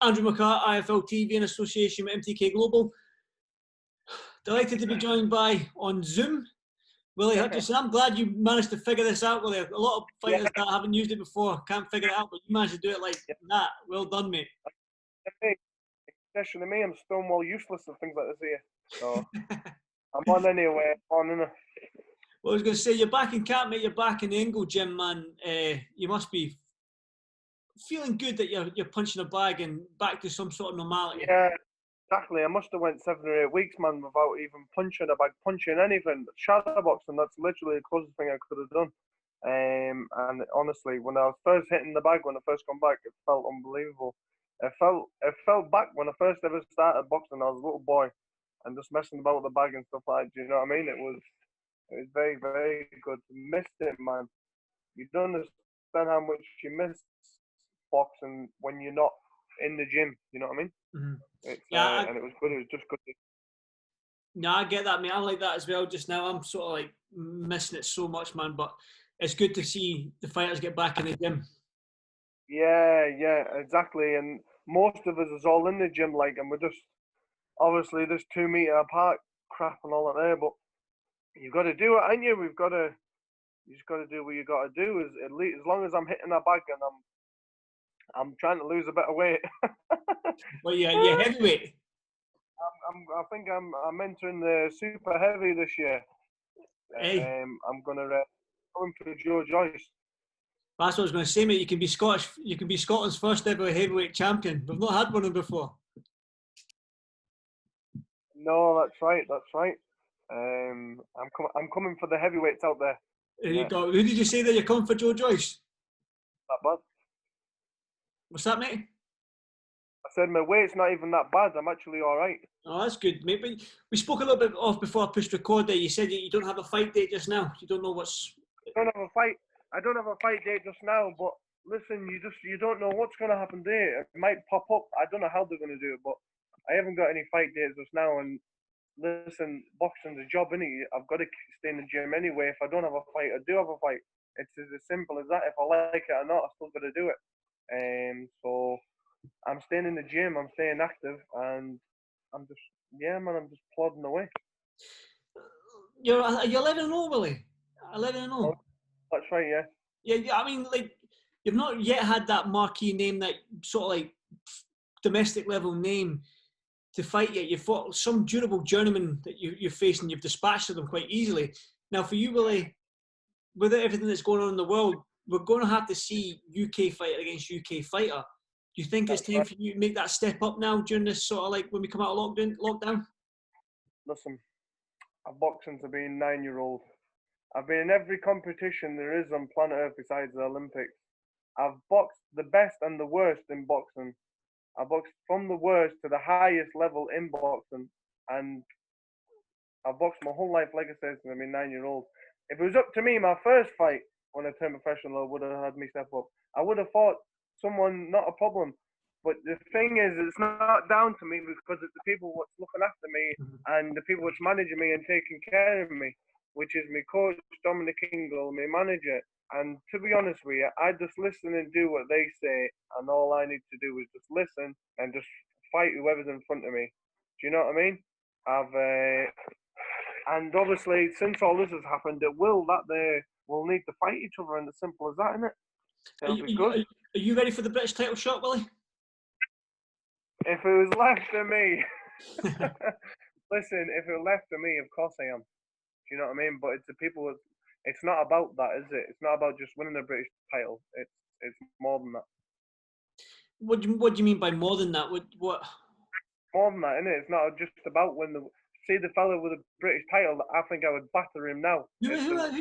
Andrew McCART, IFL TV in association with MTK Global. Delighted to be joined by, on Zoom, Willy Hutchison. I'm glad you managed to figure this out, Willy. A lot of fighters that haven't used it before can't figure it out, but you managed to do it like that. Well done, mate. Especially me, I'm stonewall useless and things like this here. So I'm on anyway. Well, I was going to say, you're back in camp, mate. You're back in the Ingle gym, man. You must be feeling good that you're punching a bag and back to some sort of normality. Yeah, exactly. I must have went 7 or 8 weeks, man, without even punching a bag, punching anything. Shadow boxing, that's literally the closest thing I could have done. And honestly, when I was first hitting the bag, when I first come back, it felt unbelievable. It felt back when I first ever started boxing. I was a little boy and just messing about with the bag and stuff like that. Do you know what I mean? It was very, very good. Missed it, man. You don't understand how much you miss boxing when you're not in the gym. You know what I mean? Mm-hmm. And it was good. It was just good. No, I get that, mate. I'm like that as well just now. I'm sort of like missing it so much, man. But it's good to see the fighters get back in the gym. Yeah, exactly. And most of us is all in the gym, like, and we're just obviously this 2 meter apart crap and all that there. But you've got to do it, ain't you? You just got to do what you got to do. At least as long as I'm hitting a bag and I'm trying to lose a bit of weight. Well, you're heavyweight. I think I'm entering the super heavy this year. Hey. I'm gonna go in for Joe Joyce. That's what I was going to say, mate. You can be Scottish. You can be Scotland's first ever heavyweight champion. We've not had one of them before. No, that's right. I'm coming for the heavyweights out there. There you go. Who did you say that you're coming for, Joe Joyce? That bad. What's that, mate? I said my weight's not even that bad. I'm actually all right. Oh, that's good, mate. But we spoke a little bit off before I pushed record there. You said you don't have a fight date just now. You don't know what's... I don't have a fight date just now, but listen, you don't know what's going to happen there. It might pop up. I don't know how they're going to do it, but I haven't got any fight dates just now. And listen, boxing's a job, innit? I've got to stay in the gym anyway. If I don't have a fight, I do have a fight. It's as simple as that. If I like it or not, I still got to do it. So I'm staying in the gym. I'm staying active, and I'm just plodding away. You're 11-0, Willy. 11-0. That's right, yeah. Yeah, I mean, like, you've not yet had that marquee name, that sort of like domestic level name to fight yet. You've fought some durable journeymen that you're facing. You've dispatched them quite easily. Now, for you, Willy, with everything that's going on in the world, we're going to have to see UK fighter against UK fighter. Do you think it's time for you to make that step up now during this sort of like when we come out of lockdown? Listen, I've boxed since I've been 9-year-old. I've been in every competition there is on planet Earth besides the Olympics. I've boxed the best and the worst in boxing. I boxed from the worst to the highest level in boxing, and I've boxed my whole life, like I said, since I've been 9-year-old. If it was up to me, my first fight when I turned professional would have had me step up. I would have fought someone, not a problem. But the thing is, it's not down to me because it's the people what's looking after me and the people what's managing me and taking care of me, which is my coach, Dominic Ingle, my manager. And to be honest with you, I just listen and do what they say, and all I need to do is just listen and just fight whoever's in front of me. Do you know what I mean? And obviously, since all this has happened, we'll need to fight each other, and it's simple as that, isn't it? It'll be good. Are you ready for the British title shot, Willy? If it was left to me, listen, if it was left to me, of course I am. Do you know what I mean? But it's the people. It's not about that, is it? It's not about just winning a British title. It's more than that. What do you mean by more than that? What? More than that, isn't it? It's not just about see the fella with a British title. I think I would batter him now. Who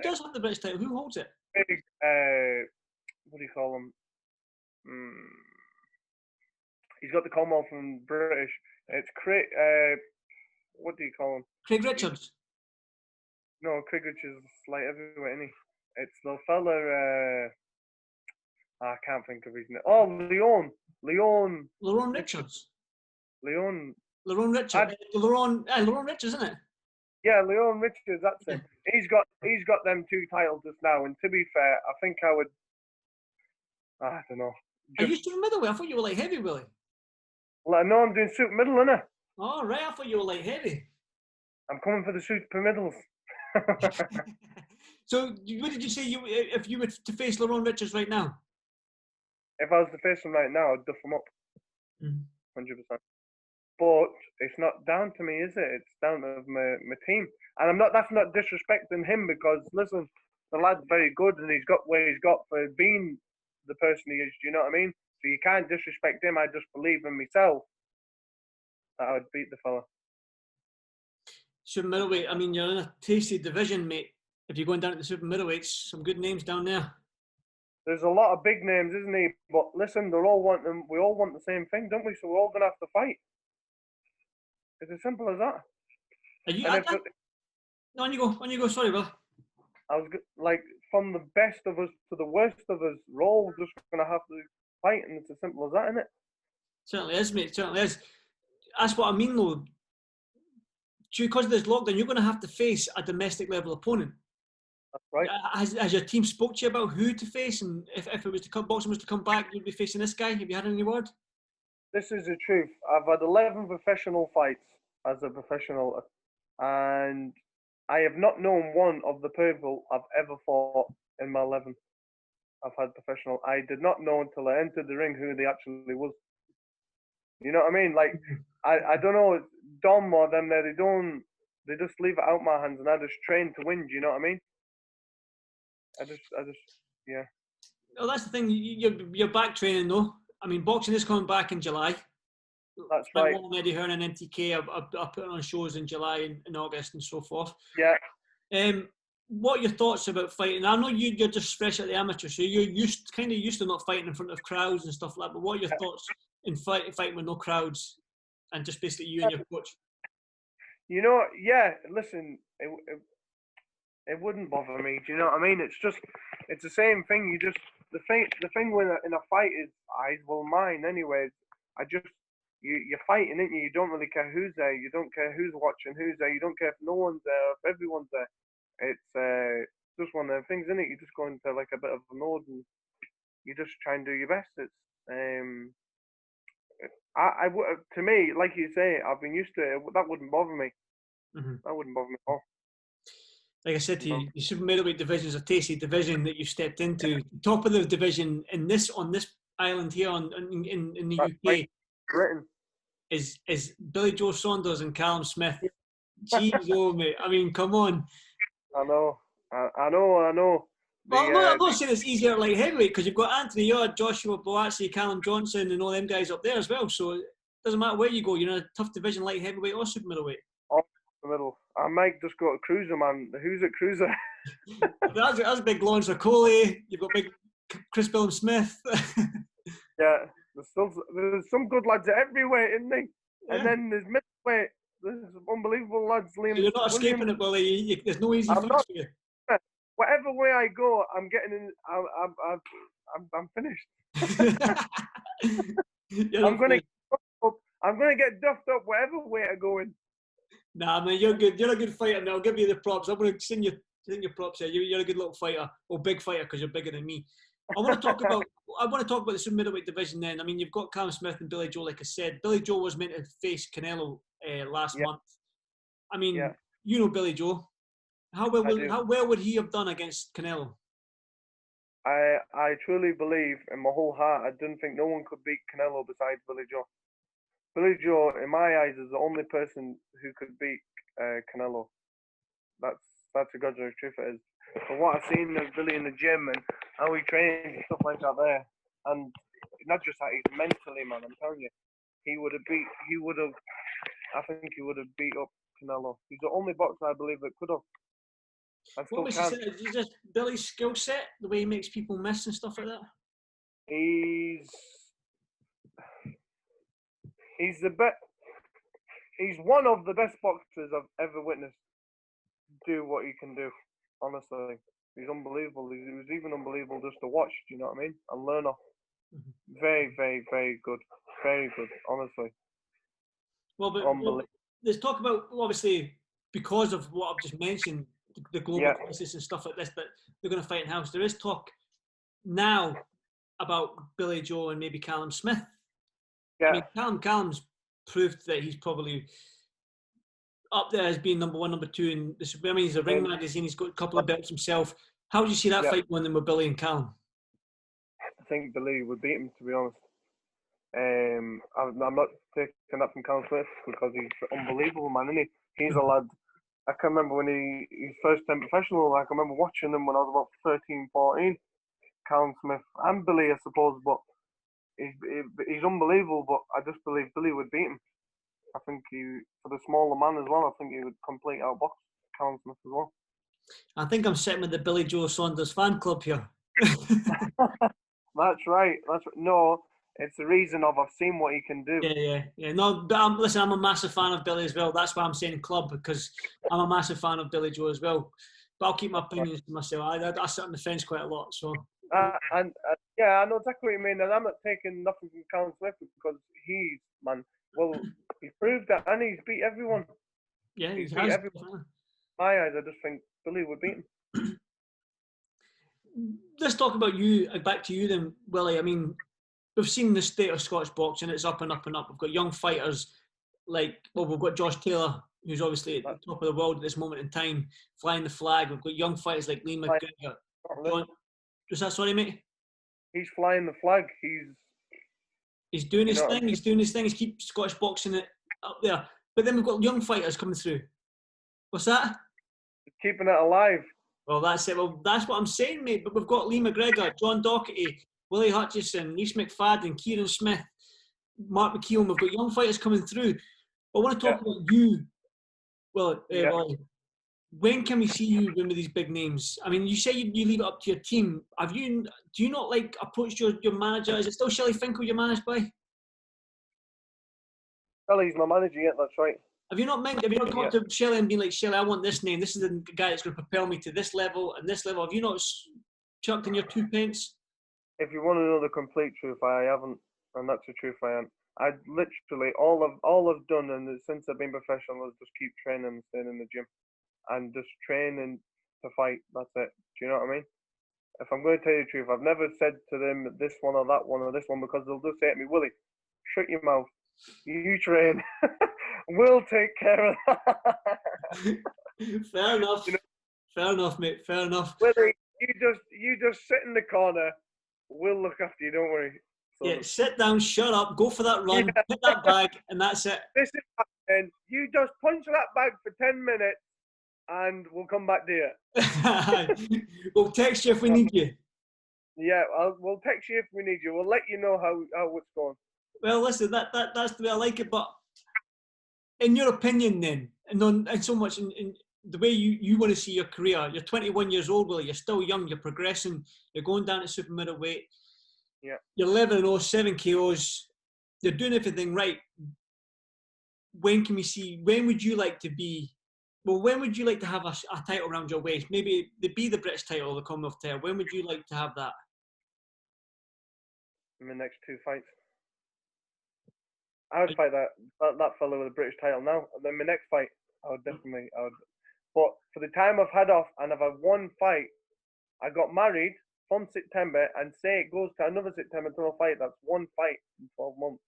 does have the British title? Who holds it? Big, what do you call him? He's got the Commonwealth from British. It's Craig. What do you call him? Craig Richards. No, Craig Richards is like everywhere, isn't he? It's the fella. I can't think of his name. Oh, Leon Richards. Leon Richards. Leon Richards, isn't it? Yeah, Leon Richards. That's it. He's got them 2 titles just now. And to be fair, I think I would. I don't know. Are you still middleweight? I thought you were like heavy, Willy. Well, I know I'm doing super middle, innit? Oh, right. I thought you were light heavy. I'm coming for the super middles. So, what did you say if you were to face Lerone Richards right now? If I was to face him right now, I'd duff him up, 100%. But it's not down to me, is it? It's down to my team. And I'm not. That's not disrespecting him because listen, the lad's very good and he's got where he's got for being the person he is. Do you know what I mean? So you can't disrespect him. I just believe in myself that I would beat the fella. Super middleweight. I mean, you're in a tasty division, mate. If you're going down to the super middleweights, some good names down there. There's a lot of big names, isn't he? But listen, we all want the same thing, don't we? So we're all gonna have to fight. It's as simple as that. Are you? No, on you go. Sorry, brother. I was like, from the best of us to the worst of us, we're all just gonna have to fight, and it's as simple as that, isn't it? Certainly is, mate. Certainly is. That's what I mean, though. Because of this lockdown, you're going to have to face a domestic level opponent. That's right. Has your team spoke to you about who to face, and if it was to come, boxing was to come back, you'd be facing this guy? Have you had any word? This is the truth. I've had 11 professional fights as a professional, and I have not known one of the people I've ever fought in my 11. I've had professional. I did not know until I entered the ring who they actually was. You know what I mean? Like, I don't know, Dom or them there, they just leave it out my hands and I just train to win, do you know what I mean? I just, yeah. Well, that's the thing, you're back training though. I mean, boxing is coming back in July. That's right. Eddie Hearn and MTK are putting on shows in July and August and so forth. Yeah. What are your thoughts about fighting? I know you're just fresh at the amateur, so you're used to not fighting in front of crowds and stuff like that, but what are your thoughts in fighting with no crowds and just basically you and your coach? You know, yeah, listen, it wouldn't bother me, do you know what I mean? It's the same thing, the thing when in a fight is, mine anyways, you're fighting, ain't you? You don't really care who's there, you don't care who's watching, who's there, you don't care if no one's there, if everyone's there. It's just one of them things, isn't it? You just go into like a bit of a mode and you just try and do your best. It's to me, like you say, I've been used to it. That wouldn't bother me. Mm-hmm. That wouldn't bother me at all. Like I said to you, the super middleweight division is a tasty division that you've stepped into. Top of the division on this island here in the UK is Billy Joe Saunders and Callum Smith. Jeez, oh mate! I mean, come on. I know. Well, I'm not saying it's easier at light heavyweight because you've got Anthony Yard, Joshua Boazzi, Callum Johnson, and all them guys up there as well. So it doesn't matter where you go. You're in a tough division, light heavyweight or super middleweight. Oh, the middle. I might just go to Cruiser, man. Who's at Cruiser? that's big Lawrence Okoli. You've got big Chris Billum Smith. Yeah, there's some good lads at every weight, isn't there? Yeah. And then there's middleweight. There's unbelievable lads. Liam, you're not escaping it, Willie. There's no easy fights for you. Whatever way I go, I'm getting in. I'm finished. I'm gonna get duffed up whatever way I go in. Nah, man, you're good. You're a good fighter. Now I'll give you the props. I'm gonna send you your props here. You're a good little fighter, or big fighter, because you're bigger than me. I want to talk about the super middleweight division. Then, I mean, you've got Callum Smith and Billy Joe. Like I said, Billy Joe was meant to face Canelo last month. I mean, you know Billy Joe. How well would he have done against Canelo? I truly believe in my whole heart, I didn't think no one could beat Canelo besides Billy Joe. Billy Joe, in my eyes, is the only person who could beat Canelo. That's the God's honest truth it is. From what I've seen of Billy in the gym and how he trains and stuff like that there, and not just that, he's mentally, man, I'm telling you, I think he would have beat up Canelo. He's the only boxer I believe that could have. What was he just Billy's skill set, the way he makes people miss and stuff like that? He's one of the best boxers I've ever witnessed do what he can do. Honestly, he's unbelievable. He was even unbelievable just to watch. Do you know what I mean? And learn off. Mm-hmm. Very, very, very good. Very good. Honestly. Well, there's talk about, obviously, because of what I've just mentioned, the global crisis and stuff like this, that they're going to fight in house. There is talk now about Billy Joe and maybe Callum Smith I mean, Callum's proved that he's probably up there as being number one, number two in the. I mean, he's a Ring magazine. He's got a couple of belts himself. How do you see that fight going then with Billy and Callum? I think Billy would beat him, to be honest. I'm not taking that from Callum Smith because he's unbelievable, man, isn't he? He's a lad. I can remember when his first time professional. I can remember watching him when I was about 13, 14. Callum Smith and Billy, I suppose, but he's unbelievable. But I just believe Billy would beat him. I think for the smaller man as well, I think he would complete outbox Callum Smith as well. I think I'm sitting with the Billy Joe Saunders fan club here. That's right. No, it's the reason I've seen what he can do. Yeah. No, but listen, I'm a massive fan of Billy as well. That's why I'm saying club, because I'm a massive fan of Billy Joe as well. But I'll keep my opinions to myself. I sit on the fence quite a lot. So. I know exactly what you mean, and I'm not taking nothing from Callum Smith because he proved that, and he's beat everyone. Yeah, he's beat everyone. My eyes, I just think Billy would beat him. Let's talk about you. Back to you then, Willie. I mean, we've seen the state of Scottish boxing. It's up and up and up. We've got young fighters we've got Josh Taylor, who's obviously at the top of the world at this moment in time, flying the flag. We've got young fighters like Lee McGregor. Was that sorry, mate? He's flying the flag. He's doing his thing. He's doing his thing. He's keeping Scottish boxing it up there. But then we've got young fighters coming through. What's that? Keeping it alive. Well, that's it. Well, that's what I'm saying, mate. But we've got Lee McGregor, John Docherty, Willy Hutchison, Rhys McFadden, Kieran Smith, Mark McKeown. We've got young fighters coming through. I want to talk about you. Well, Willie, when can we see you win with these big names? I mean, you say you leave it up to your team. Do you not approach your manager? Is it still Shelley Finkel you're managed by? Shelley's my manager, yeah, that's right. Have you not gone to Shelley and been like, Shelley, I want this name. This is the guy that's going to propel me to this level and this level. Have you not chucked in your 2 pence? If you want to know the complete truth, I haven't, and that's the truth. I am. I literally all I've done, and since I've been professional, is just keep training and staying in the gym, and just training to fight. That's it. Do you know what I mean? If I'm going to tell you the truth, I've never said to them this one or that one or this one, because they'll just say to me, Willie, shut your mouth. You train. We'll take care of that. Fair enough. Fair enough, mate. Fair enough. Willie, you just sit in the corner. We'll look after you. Don't worry. So, sit down, shut up, go for that run, hit that bag, and that's it. This is happening. You just punch that bag for 10 minutes, and we'll come back to you. We'll text you if we need you. Yeah, we'll text you if we need you. We'll let you know how it's going. Well, listen, that's the way I like it. But in your opinion, then, and so much in the way you want to see your career, you're 21 years old, Willie. You're still young. You're progressing. You're going down to super middleweight. Yeah. You're 11-0, 7 KOs. You're doing everything right. When can we see? When would you like to be? Well, when would you like to have a title around your waist? Maybe be the British title or the Commonwealth title. When would you like to have that? In the next 2 fights. I would fight that fellow with the British title now. And then my next fight, I would. But for the time I've had off, and I've had one fight, I got married from September, and say it goes to another September until I fight. That's one fight in 12 months.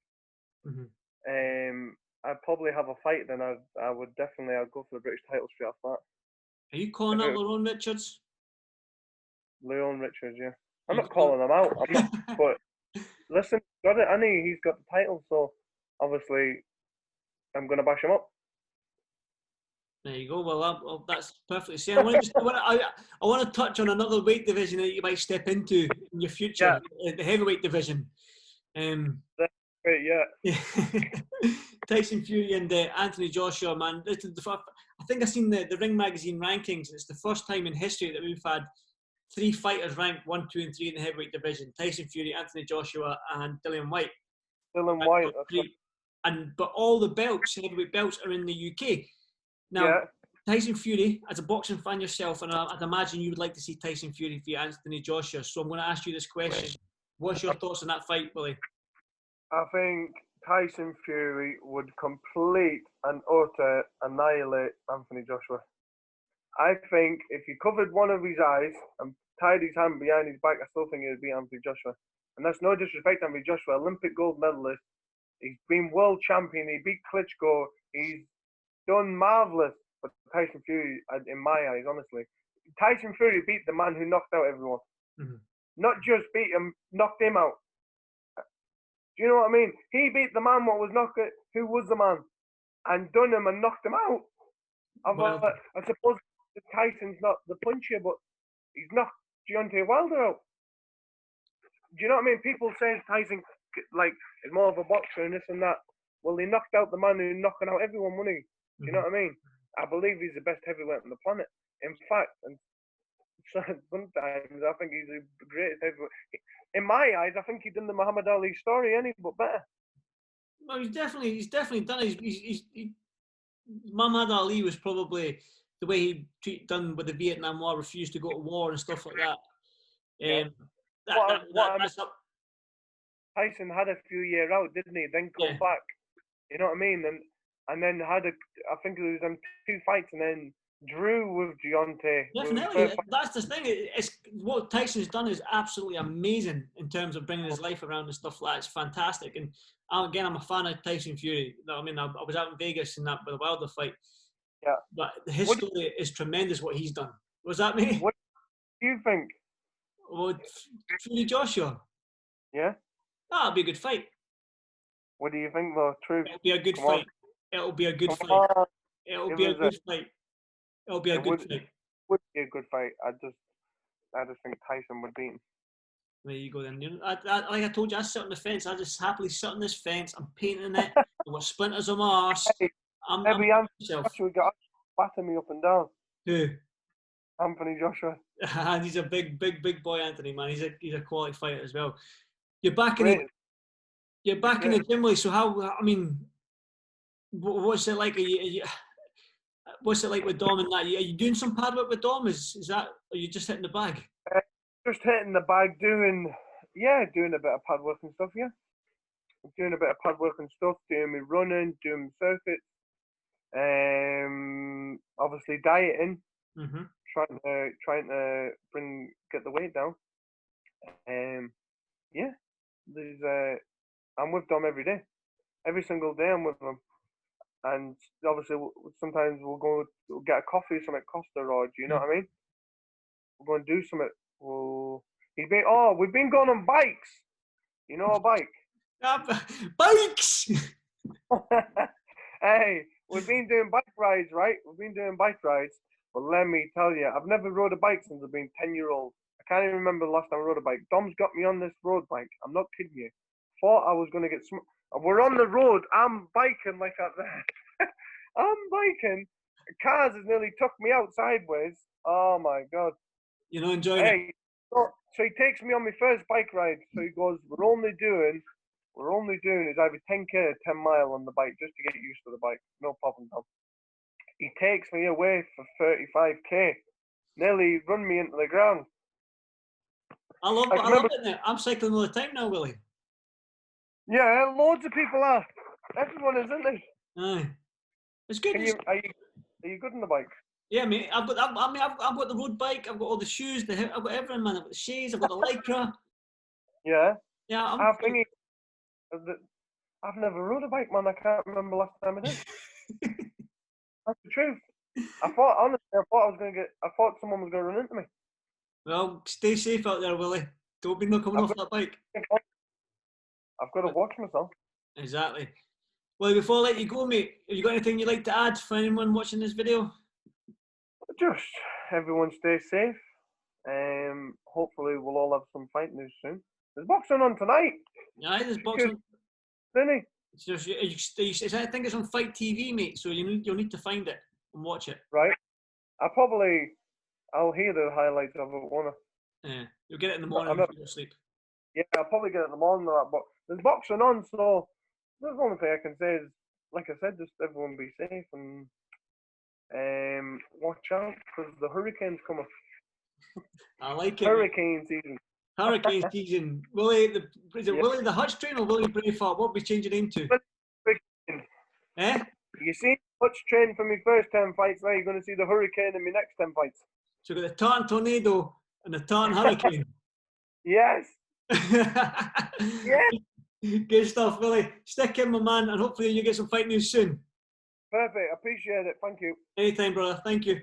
Mm-hmm. I'd probably have a fight. Then I'd go for the British title straight after that. Are you calling out Leon Richards? Leon Richards, yeah. I'm not calling him out. I'm not. But listen, got it, Annie. He's got the title, so obviously I'm going to bash him up. There you go. Well, that's perfectly said. I want to touch on another weight division that you might step into in your future, the heavyweight division. Yeah. Tyson Fury and Anthony Joshua, man. I think I've seen the Ring magazine rankings. It's the first time in history that we've had 3 fighters ranked 1, 2, and 3 in the heavyweight division: Tyson Fury, Anthony Joshua, and Dillian White. But all the belts, heavyweight belts, are in the UK. Now, Tyson Fury, as a boxing fan yourself, and I'd imagine you would like to see Tyson Fury v Anthony Joshua. So I'm going to ask you this question: what's your thoughts on that fight, Willie? I think Tyson Fury would complete and utter annihilate Anthony Joshua. I think if you covered one of his eyes and tied his hand behind his back, I still think it would be Anthony Joshua. And that's no disrespect to Anthony Joshua, Olympic gold medalist, He's been world champion. He beat Klitschko. He's done marvellous. But Tyson Fury, in my eyes, honestly, Tyson Fury beat the man who knocked out everyone. Mm-hmm. Not just beat him, knocked him out. Do you know what I mean? He beat the man who was the man, and done him and knocked him out. I suppose Tyson's not the puncher, but he's knocked Deontay Wilder out. Do you know what I mean? People say Tyson is more of a boxer and this and that. Well, he knocked out the man who's knocking out everyone, wasn't he? Do you know what I mean? I believe he's the best heavyweight on the planet. In fact, and sometimes I think he's the greatest heavyweight. In my eyes, I think he done the Muhammad Ali story, but better. Well, he's definitely done it. Muhammad Ali was probably the way he done with the Vietnam War, refused to go to war and stuff like that. Tyson had a few years out, didn't he? Then come back. You know what I mean? And then I think it was 2 fights and then drew with Deontay. Definitely. That's the thing. It's what Tyson's done is absolutely amazing in terms of bringing his life around and stuff like that. It's fantastic. And again, I'm a fan of Tyson Fury. I mean, I was out in Vegas in that with the Wilder fight. Yeah. But his story is tremendous what he's done. Was that me? What do you think? Well, Fury Joshua. Yeah. That'll be a good fight. What do you think, though? True. It'll be a good fight. It'll be a good fight. It'll be a good fight. It'll be a good fight. Would be a good fight. I just think Tyson would beat him. There you go then. Like I told you, I sit on the fence. I just happily sit on this fence. I'm painting it. I've got splinters on my arse. I'm Joshua got batting me up and down. Who? Anthony Joshua. He's a big boy, Anthony, man. He's a quality fighter as well. You're back in the gym, Willy. So how? I mean, what's it like? What's it like with Dom and that? Are you doing some pad work with Dom? Is that? Are you just hitting the bag? Just hitting the bag, doing a bit of pad work and stuff. Yeah, doing a bit of pad work and stuff. Doing me running, doing circuits. Obviously dieting. Mm-hmm. Trying to get the weight down. I'm with Dom every day. Every single day I'm with him. And obviously sometimes we'll get a coffee, something at Costa, or do you know what I mean? We're going to do something. We've been going on bikes. You know a bike? Bikes! Hey, we've been doing bike rides, right? We've been doing bike rides. But let me tell you, I've never rode a bike since I've been 10-year-old. I can't even remember the last time I rode a bike. Dom's got me on this road bike. I'm not kidding you. Thought I was going to get we're on the road. I'm biking like that. I'm biking. Cars has nearly took me out sideways. Oh my God. You know, enjoying it. So he takes me on my first bike ride. So he goes, we're only doing is either 10k or 10 mile on the bike just to get used to the bike. No problem, Dom. He takes me away for 35k. Nearly run me into the ground. I love it now. I'm cycling all the time now, Willy. Yeah, loads of people are. Everyone is, isn't they? Aye. It's good. Are you good on the bike? Yeah, mate. I've got the road bike. I've got all the shoes. I've got everything, man. I've got the shades. I've got the lycra. Yeah. Yeah. I've never rode a bike, man. I can't remember last time I did. That's the truth. I thought someone was going to run into me. Well, stay safe out there, Willy. Don't be not coming off that bike. I've got to watch myself. Exactly. Well, before I let you go, mate, have you got anything you'd like to add for anyone watching this video? Just everyone stay safe. Hopefully we'll all have some fight news soon. There's boxing on tonight. Yeah, there's boxing. Really? I think it's on Fight TV, mate. So you'll need to find it and watch it. Right. I'll hear the highlights of it, won't I? Yeah, you'll get it in the morning before you sleep. Yeah, I'll probably get it in the morning or that. But there's boxing on, so the only thing I can say is, like I said, just everyone be safe and watch out because the hurricane's coming. I like it. Hurricane season. Hurricane season. Willy the Hutch train or Willy Braveheart? What we change your name to? Eh? You see Hutch train for my first 10 fights, now you're going to see the hurricane in my next 10 fights. So we've got the Tartan Tornado and the Tartan Hurricane. Yes. Yes. Good stuff, Willie. Stick in, my man, and hopefully you get some fight news soon. Perfect. Appreciate it. Thank you. Anytime, brother. Thank you.